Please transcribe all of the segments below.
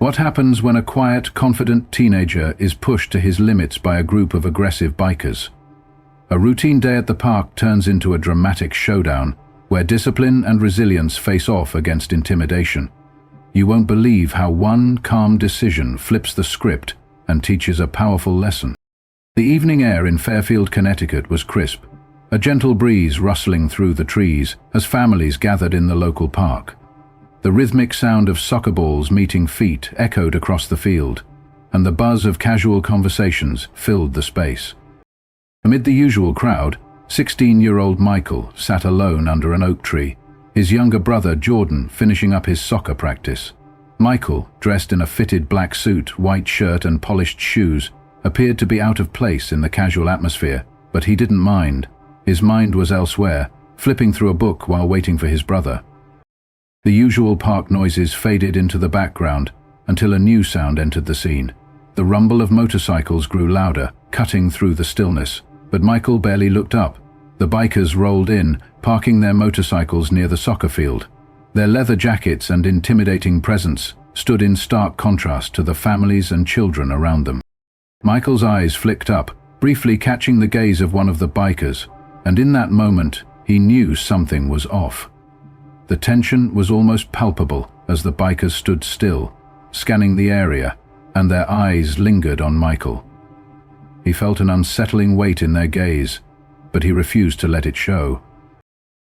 What happens when a quiet, confident teenager is pushed to his limits by a group of aggressive bikers? A routine day at the park turns into a dramatic showdown where discipline and resilience face off against intimidation. You won't believe how one calm decision flips the script and teaches a powerful lesson. The evening air in Fairfield, Connecticut was crisp, a gentle breeze rustling through the trees as families gathered in the local park. The rhythmic sound of soccer balls meeting feet echoed across the field, and the buzz of casual conversations filled the space. Amid the usual crowd, 16-year-old Michael sat alone under an oak tree, his younger brother Jordan finishing up his soccer practice. Michael, dressed in a fitted black suit, white shirt and polished shoes, appeared to be out of place in the casual atmosphere, but he didn't mind. His mind was elsewhere, flipping through a book while waiting for his brother. The usual park noises faded into the background until a new sound entered the scene. The rumble of motorcycles grew louder, cutting through the stillness, but Michael barely looked up. The bikers rolled in, parking their motorcycles near the soccer field. Their leather jackets and intimidating presence stood in stark contrast to the families and children around them. Michael's eyes flicked up, briefly catching the gaze of one of the bikers, and in that moment, he knew something was off. The tension was almost palpable as the bikers stood still, scanning the area, and their eyes lingered on Michael. He felt an unsettling weight in their gaze, but he refused to let it show.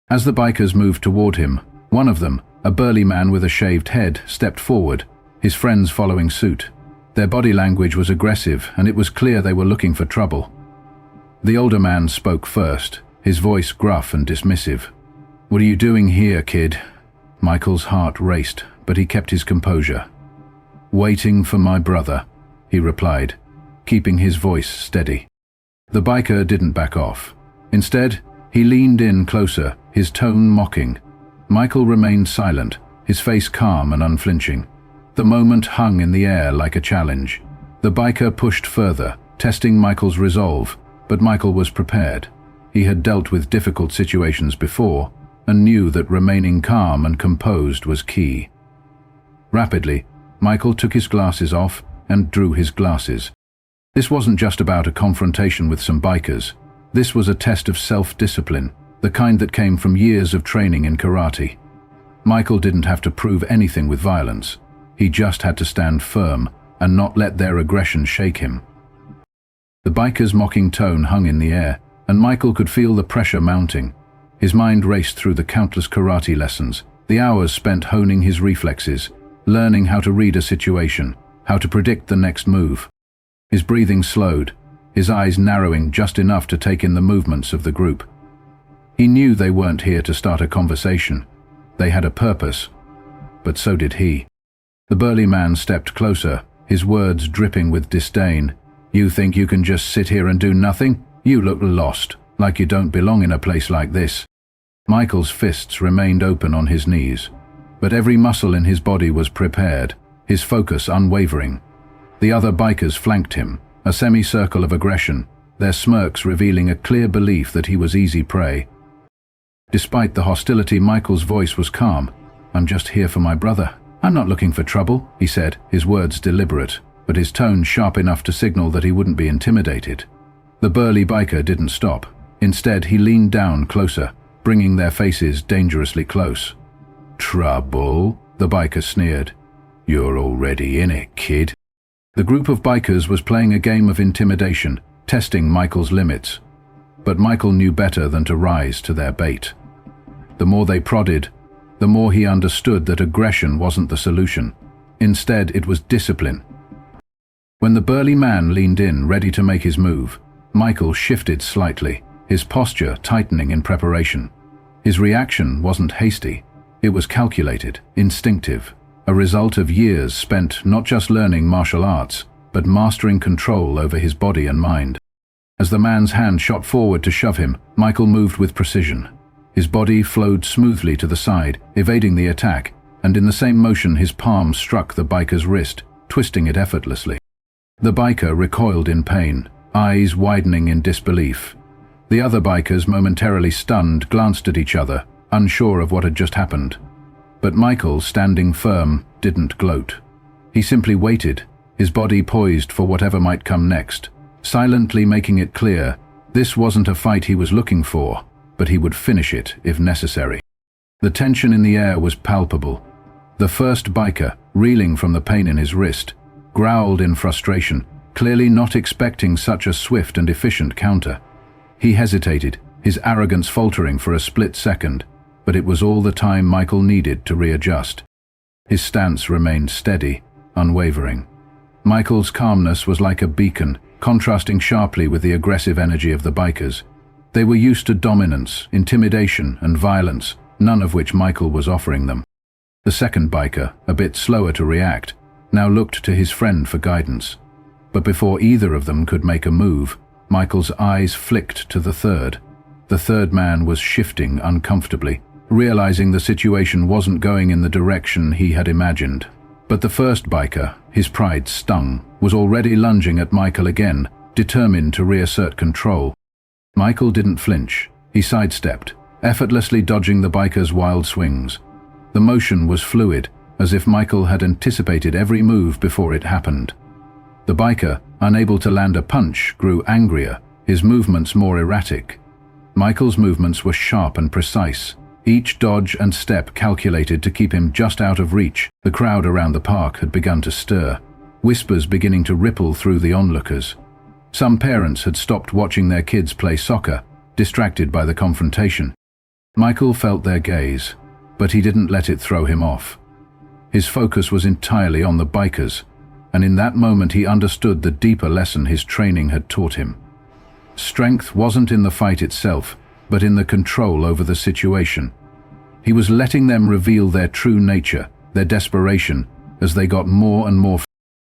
As the bikers moved toward him, one of them, a burly man with a shaved head, stepped forward, his friends following suit. Their body language was aggressive, and it was clear they were looking for trouble. The older man spoke first, his voice gruff and dismissive. "What are you doing here, kid?" Michael's heart raced, but he kept his composure. "Waiting for my brother," he replied, keeping his voice steady. The biker didn't back off. Instead, he leaned in closer, his tone mocking. Michael remained silent, his face calm and unflinching. The moment hung in the air like a challenge. The biker pushed further, testing Michael's resolve, but Michael was prepared. He had dealt with difficult situations before, and knew that remaining calm and composed was key. Rapidly, Michael took his glasses off and drew his glasses. This wasn't just about a confrontation with some bikers. This was a test of self-discipline, the kind that came from years of training in karate. Michael didn't have to prove anything with violence. He just had to stand firm and not let their aggression shake him. The biker's mocking tone hung in the air, and Michael could feel the pressure mounting. His mind raced through the countless karate lessons, the hours spent honing his reflexes, learning how to read a situation, how to predict the next move. His breathing slowed, his eyes narrowing just enough to take in the movements of the group. He knew they weren't here to start a conversation. They had a purpose, but so did he. The burly man stepped closer, his words dripping with disdain. "You think you can just sit here and do nothing? You look lost, like you don't belong in a place like this." Michael's fists remained open on his knees, but every muscle in his body was prepared, his focus unwavering. The other bikers flanked him, a semicircle of aggression, their smirks revealing a clear belief that he was easy prey. Despite the hostility, Michael's voice was calm. "I'm just here for my brother. I'm not looking for trouble," he said, his words deliberate, but his tone sharp enough to signal that he wouldn't be intimidated. The burly biker didn't stop. Instead, he leaned down closer, bringing their faces dangerously close. "Trouble?" the biker sneered. "You're already in it, kid." The group of bikers was playing a game of intimidation, testing Michael's limits. But Michael knew better than to rise to their bait. The more they prodded, the more he understood that aggression wasn't the solution. Instead, it was discipline. When the burly man leaned in, ready to make his move, Michael shifted slightly, his posture tightening in preparation. His reaction wasn't hasty. It was calculated, instinctive, a result of years spent not just learning martial arts, but mastering control over his body and mind. As the man's hand shot forward to shove him, Michael moved with precision. His body flowed smoothly to the side, evading the attack, and in the same motion his palm struck the biker's wrist, twisting it effortlessly. The biker recoiled in pain, eyes widening in disbelief. The other bikers, momentarily stunned, glanced at each other, unsure of what had just happened. But Michael, standing firm, didn't gloat. He simply waited, his body poised for whatever might come next, silently making it clear this wasn't a fight he was looking for, but he would finish it if necessary. The tension in the air was palpable. The first biker, reeling from the pain in his wrist, growled in frustration, clearly not expecting such a swift and efficient counter. He hesitated, his arrogance faltering for a split second, but it was all the time Michael needed to readjust. His stance remained steady, unwavering. Michael's calmness was like a beacon, contrasting sharply with the aggressive energy of the bikers. They were used to dominance, intimidation, and violence, none of which Michael was offering them. The second biker, a bit slower to react, now looked to his friend for guidance. But before either of them could make a move, Michael's eyes flicked to the third. The third man was shifting uncomfortably, realizing the situation wasn't going in the direction he had imagined. But the first biker, his pride stung, was already lunging at Michael again, determined to reassert control. Michael didn't flinch. He sidestepped, effortlessly dodging the biker's wild swings. The motion was fluid, as if Michael had anticipated every move before it happened. The biker, unable to land a punch, grew angrier, his movements more erratic. Michael's movements were sharp and precise, each dodge and step calculated to keep him just out of reach. The crowd around the park had begun to stir, whispers beginning to ripple through the onlookers. Some parents had stopped watching their kids play soccer, distracted by the confrontation. Michael felt their gaze, but he didn't let it throw him off. His focus was entirely on the bikers, and in that moment he understood the deeper lesson his training had taught him. Strength wasn't in the fight itself, but in the control over the situation. He was letting them reveal their true nature, their desperation, as they got more and more.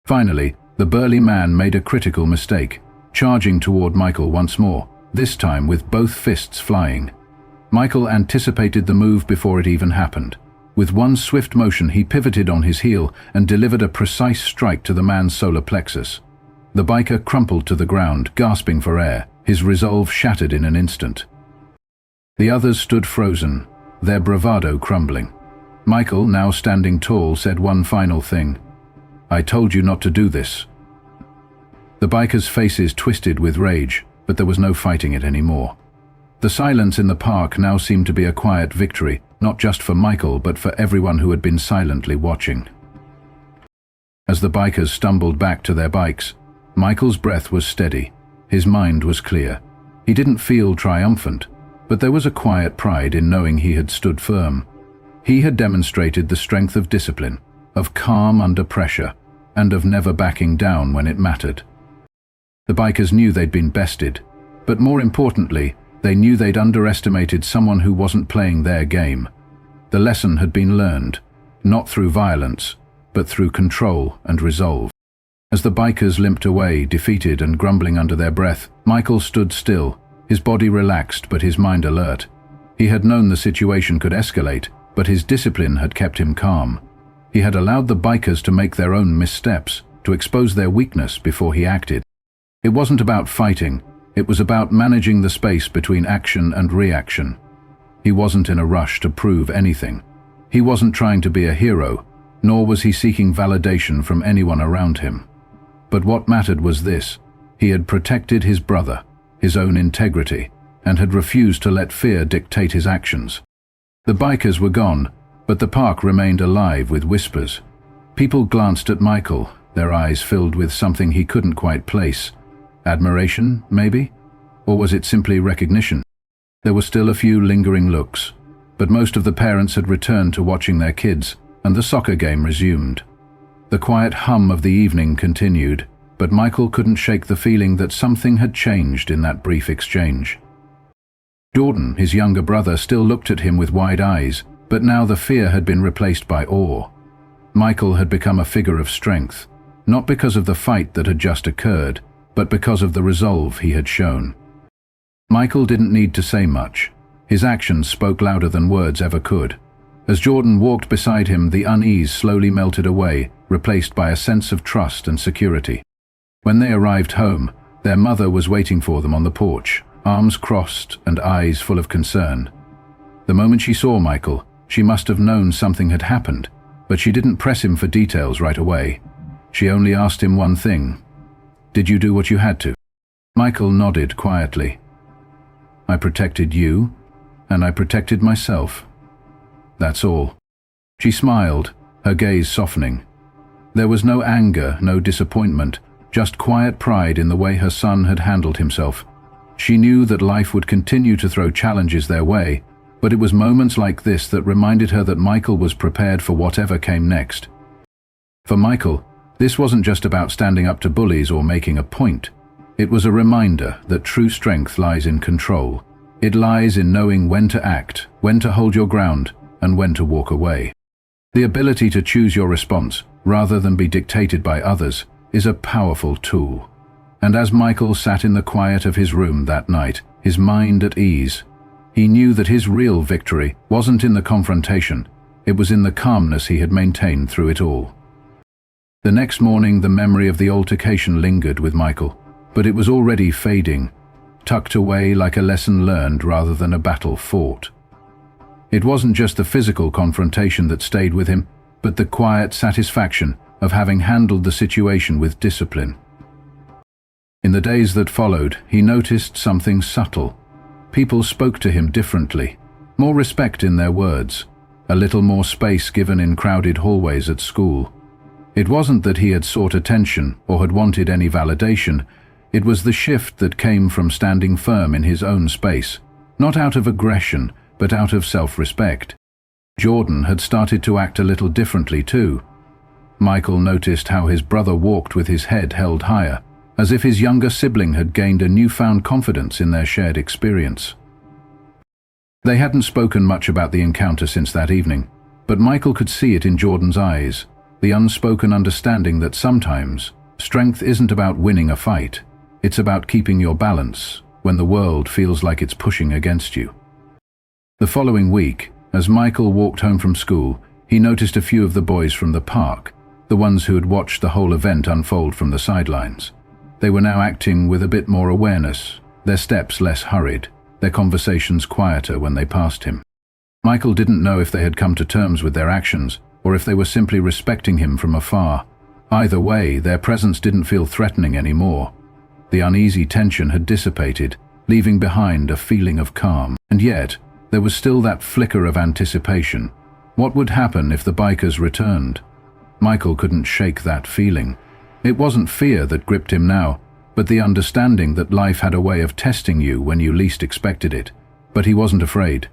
Finally, the burly man made a critical mistake, charging toward Michael once more, this time with both fists flying. Michael anticipated the move before it even happened. With one swift motion, he pivoted on his heel and delivered a precise strike to the man's solar plexus. The biker crumpled to the ground, gasping for air, his resolve shattered in an instant. The others stood frozen, their bravado crumbling. Michael, now standing tall, said one final thing. "I told you not to do this." The bikers' faces twisted with rage, but there was no fighting it anymore. The silence in the park now seemed to be a quiet victory, not just for Michael, but for everyone who had been silently watching. As the bikers stumbled back to their bikes, Michael's breath was steady, his mind was clear. He didn't feel triumphant, but there was a quiet pride in knowing he had stood firm. He had demonstrated the strength of discipline, of calm under pressure, and of never backing down when it mattered. The bikers knew they'd been bested, but more importantly, they knew they'd underestimated someone who wasn't playing their game. The lesson had been learned, not through violence, but through control and resolve. As the bikers limped away, defeated and grumbling under their breath, Michael stood still, his body relaxed but his mind alert. He had known the situation could escalate, but his discipline had kept him calm. He had allowed the bikers to make their own missteps, to expose their weakness before he acted. It wasn't about fighting, it was about managing the space between action and reaction. He wasn't in a rush to prove anything. He wasn't trying to be a hero, nor was he seeking validation from anyone around him. But what mattered was this: he had protected his brother, his own integrity, and had refused to let fear dictate his actions. The bikers were gone, but the park remained alive with whispers. People glanced at Michael, their eyes filled with something he couldn't quite place. Admiration, maybe? Or was it simply recognition? There were still a few lingering looks, but most of the parents had returned to watching their kids, and the soccer game resumed. The quiet hum of the evening continued, but Michael couldn't shake the feeling that something had changed in that brief exchange. Jordan, his younger brother, still looked at him with wide eyes, but now the fear had been replaced by awe. Michael had become a figure of strength, not because of the fight that had just occurred, but because of the resolve he had shown. Michael didn't need to say much. His actions spoke louder than words ever could. As Jordan walked beside him, the unease slowly melted away, replaced by a sense of trust and security. When they arrived home, their mother was waiting for them on the porch, arms crossed and eyes full of concern. The moment she saw Michael, she must have known something had happened. But she didn't press him for details right away. She only asked him one thing. "Did you do what you had to?" Michael nodded quietly. "I protected you, and I protected myself. That's all." She smiled, her gaze softening. There was no anger, no disappointment, just quiet pride in the way her son had handled himself. She knew that life would continue to throw challenges their way, but it was moments like this that reminded her that Michael was prepared for whatever came next. For Michael, this wasn't just about standing up to bullies or making a point. It was a reminder that true strength lies in control. It lies in knowing when to act, when to hold your ground, and when to walk away. The ability to choose your response, rather than be dictated by others, is a powerful tool. And as Michael sat in the quiet of his room that night, his mind at ease, he knew that his real victory wasn't in the confrontation, it was in the calmness he had maintained through it all. The next morning, the memory of the altercation lingered with Michael, but it was already fading, tucked away like a lesson learned rather than a battle fought. It wasn't just the physical confrontation that stayed with him, but the quiet satisfaction of having handled the situation with discipline. In the days that followed, he noticed something subtle. People spoke to him differently, more respect in their words, a little more space given in crowded hallways at school. It wasn't that he had sought attention or had wanted any validation, it was the shift that came from standing firm in his own space, not out of aggression, but out of self-respect. Jordan had started to act a little differently too. Michael noticed how his brother walked with his head held higher, as if his younger sibling had gained a newfound confidence in their shared experience. They hadn't spoken much about the encounter since that evening, but Michael could see it in Jordan's eyes, the unspoken understanding that sometimes strength isn't about winning a fight, it's about keeping your balance when the world feels like it's pushing against you. The following week, as Michael walked home from school, he noticed a few of the boys from the park, the ones who had watched the whole event unfold from the sidelines. They were now acting with a bit more awareness, their steps less hurried, their conversations quieter when they passed him. Michael didn't know if they had come to terms with their actions, or if they were simply respecting him from afar. Either way, their presence didn't feel threatening anymore. The uneasy tension had dissipated, leaving behind a feeling of calm. And yet, there was still that flicker of anticipation. What would happen if the bikers returned? Michael couldn't shake that feeling. It wasn't fear that gripped him now, but the understanding that life had a way of testing you when you least expected it. But he wasn't afraid.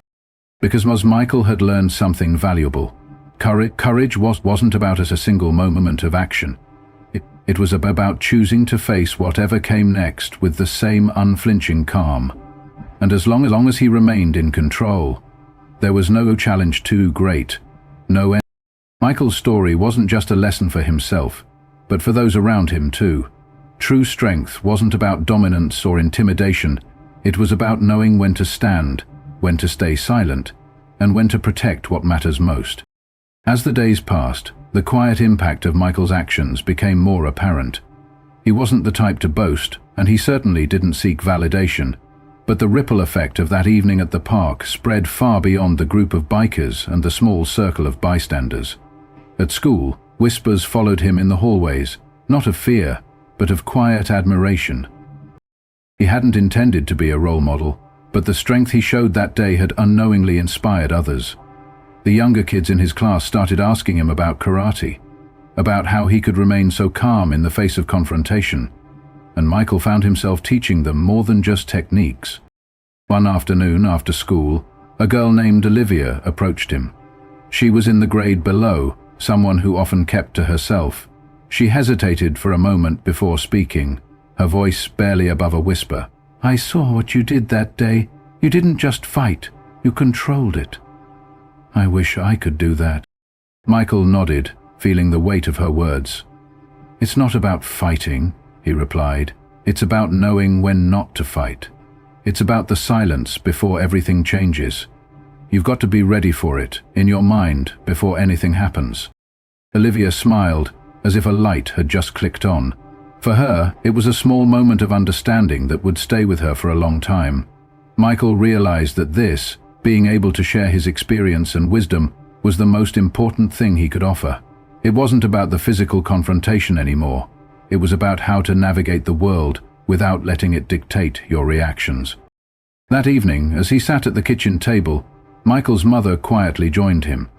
Because Michael had learned something valuable. Courage wasn't about a single moment of action. It was about choosing to face whatever came next with the same unflinching calm. And as long as he remained in control, there was no challenge too great, no end. Michael's story wasn't just a lesson for himself, but for those around him too. True strength wasn't about dominance or intimidation, it was about knowing when to stand, when to stay silent, and when to protect what matters most. As the days passed, the quiet impact of Michael's actions became more apparent. He wasn't the type to boast, and he certainly didn't seek validation, but the ripple effect of that evening at the park spread far beyond the group of bikers and the small circle of bystanders. At school, whispers followed him in the hallways, not of fear, but of quiet admiration. He hadn't intended to be a role model, but the strength he showed that day had unknowingly inspired others. The younger kids in his class started asking him about karate, about how he could remain so calm in the face of confrontation, and Michael found himself teaching them more than just techniques. One afternoon after school, a girl named Olivia approached him. She was in the grade below, someone who often kept to herself. She hesitated for a moment before speaking, her voice barely above a whisper. "I saw what you did that day. You didn't just fight, you controlled it." "I wish I could do that." Michael nodded, feeling the weight of her words. "It's not about fighting," he replied. "It's about knowing when not to fight. It's about the silence before everything changes. You've got to be ready for it, in your mind, before anything happens." Olivia smiled, as if a light had just clicked on. For her, it was a small moment of understanding that would stay with her for a long time. Michael realized that this, being able to share his experience and wisdom, was the most important thing he could offer. It wasn't about the physical confrontation anymore. It was about how to navigate the world without letting it dictate your reactions. That evening, as he sat at the kitchen table, Michael's mother quietly joined him.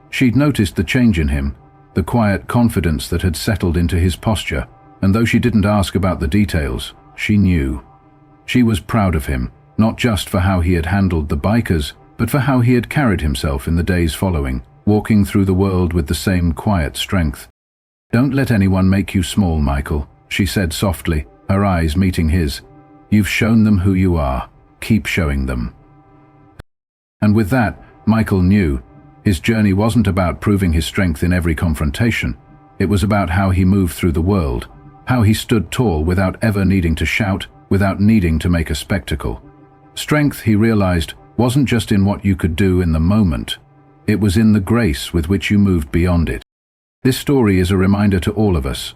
She'd noticed the change in him, the quiet confidence that had settled into his posture, and though she didn't ask about the details, she knew. She was proud of him, not just for how he had handled the bikers, but for how he had carried himself in the days following, walking through the world with the same quiet strength. "Don't let anyone make you small, Michael," she said softly, her eyes meeting his. "You've shown them who you are. Keep showing them." And with that, Michael knew his journey wasn't about proving his strength in every confrontation. It was about how he moved through the world, how he stood tall without ever needing to shout, without needing to make a spectacle. Strength, he realized, wasn't just in what you could do in the moment. It was in the grace with which you moved beyond it. This story is a reminder to all of us.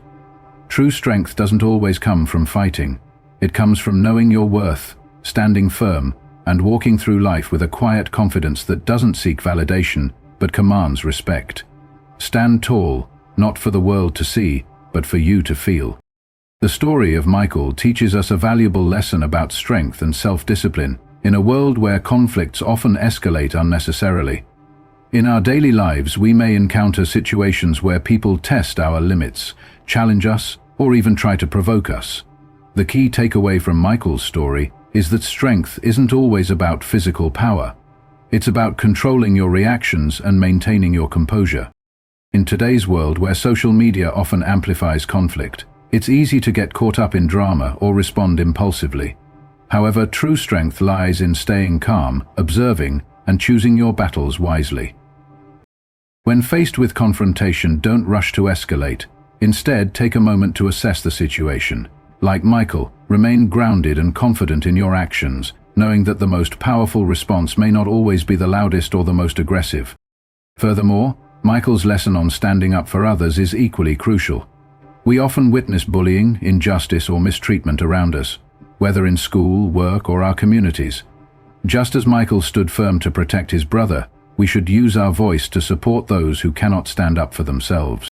True strength doesn't always come from fighting. It comes from knowing your worth, standing firm, and walking through life with a quiet confidence that doesn't seek validation, but commands respect. Stand tall, not for the world to see, but for you to feel. The story of Michael teaches us a valuable lesson about strength and self-discipline in a world where conflicts often escalate unnecessarily. In our daily lives, we may encounter situations where people test our limits, challenge us, or even try to provoke us. The key takeaway from Michael's story is that strength isn't always about physical power. It's about controlling your reactions and maintaining your composure. In today's world where social media often amplifies conflict, it's easy to get caught up in drama or respond impulsively. However, true strength lies in staying calm, observing, and choosing your battles wisely. When faced with confrontation, don't rush to escalate. Instead, take a moment to assess the situation. Like Michael, remain grounded and confident in your actions, knowing that the most powerful response may not always be the loudest or the most aggressive. Furthermore, Michael's lesson on standing up for others is equally crucial. We often witness bullying, injustice, or mistreatment around us, whether in school, work, or our communities. Just as Michael stood firm to protect his brother, we should use our voice to support those who cannot stand up for themselves.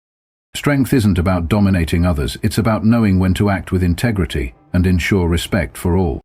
Strength isn't about dominating others, it's about knowing when to act with integrity and ensure respect for all.